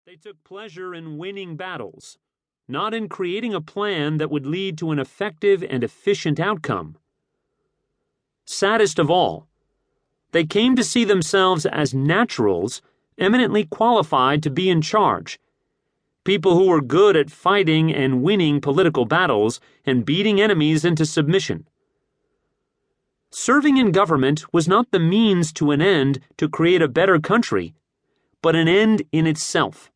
They took pleasure in winning battles, not in creating a plan that would lead to an effective and efficient outcome. Saddest of all, they came to see themselves as naturals, eminently qualified to be in charge, people who were good at fighting and winning political battles and beating enemies into submission. Serving in government was not the means to an end to create a better country, but an end in itself.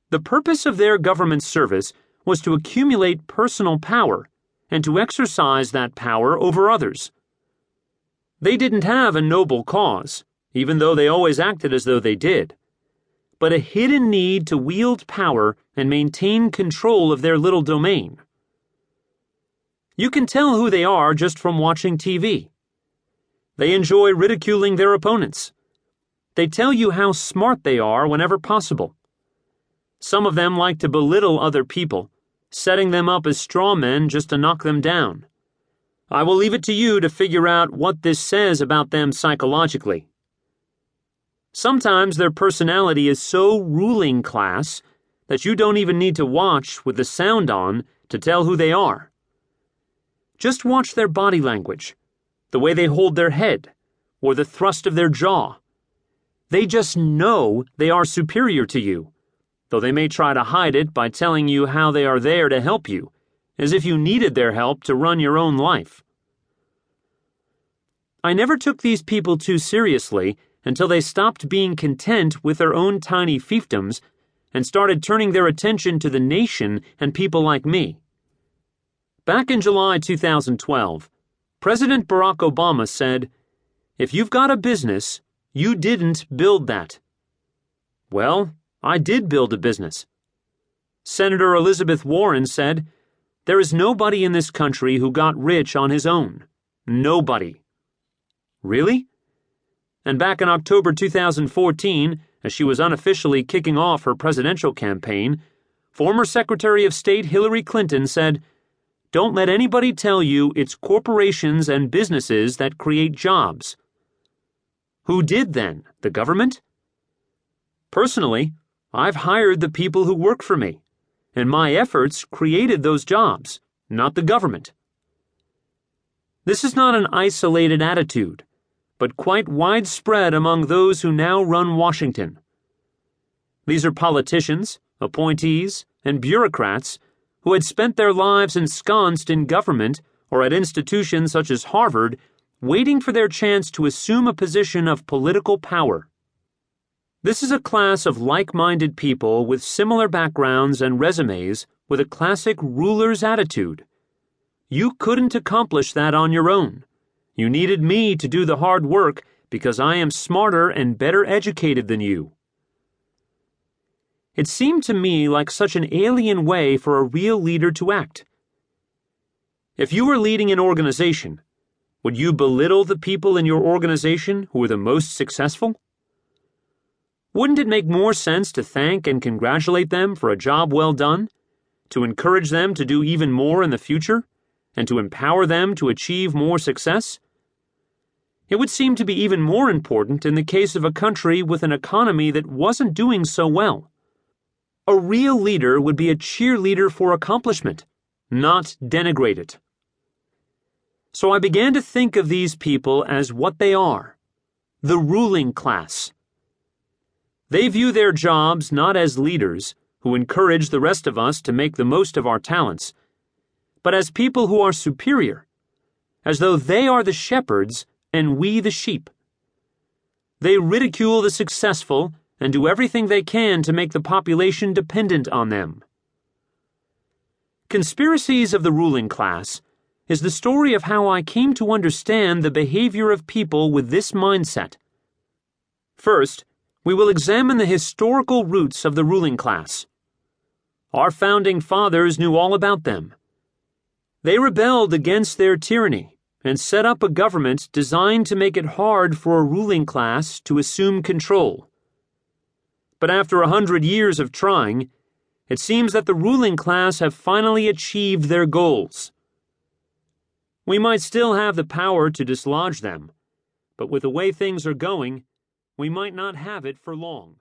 The purpose of their government service was to accumulate personal power and to exercise that power over others. They didn't have a noble cause, even though they always acted as though they did, but a hidden need to wield power and maintain control of their little domain. You can tell who they are just from watching TV. They enjoy ridiculing their opponents. They tell you how smart they are whenever possible. Some of them like to belittle other people, setting them up as straw men just to knock them down. I will leave it to you to figure out what this says about them psychologically. Sometimes their personality is so ruling class that you don't even need to watch with the sound on to tell who they are. Just watch their body language, the way they hold their head, or the thrust of their jaw. They just know they are superior to you, though they may try to hide it by telling you how they are there to help you, as if you needed their help to run your own life. I never took these people too seriously until they stopped being content with their own tiny fiefdoms and started turning their attention to the nation and people like me. Back in July 2012, President Barack Obama said, "If you've got a business, you didn't build that." Well, I did build a business. Senator Elizabeth Warren said, "There is nobody in this country who got rich on his own. Nobody." Really? And back in October 2014, as she was unofficially kicking off her presidential campaign, former Secretary of State Hillary Clinton said, "Don't let anybody tell you it's corporations and businesses that create jobs." Who did then? The government? Personally, I've hired the people who work for me, and my efforts created those jobs, not the government. This is not an isolated attitude, but quite widespread among those who now run Washington. These are politicians, appointees, and bureaucrats who had spent their lives ensconced in government or at institutions such as Harvard, waiting for their chance to assume a position of political power. This is a class of like-minded people with similar backgrounds and resumes with a classic ruler's attitude. You couldn't accomplish that on your own. You needed me to do the hard work because I am smarter and better educated than you. It seemed to me like such an alien way for a real leader to act. If you were leading an organization, would you belittle the people in your organization who were the most successful? Wouldn't it make more sense to thank and congratulate them for a job well done, to encourage them to do even more in the future, and to empower them to achieve more success? It would seem to be even more important in the case of a country with an economy that wasn't doing so well. A real leader would be a cheerleader for accomplishment, not denigrate it. So I began to think of these people as what they are, the ruling class. They view their jobs not as leaders who encourage the rest of us to make the most of our talents, but as people who are superior, as though they are the shepherds and we the sheep. They ridicule the successful and do everything they can to make the population dependent on them. Conspiracies of the Ruling Class is the story of how I came to understand the behavior of people with this mindset. First, we will examine the historical roots of the ruling class. Our founding fathers knew all about them. They rebelled against their tyranny and set up a government designed to make it hard for a ruling class to assume control. But after 100 years of trying, it seems that the ruling class have finally achieved their goals. We might still have the power to dislodge them, but with the way things are going, we might not have it for long.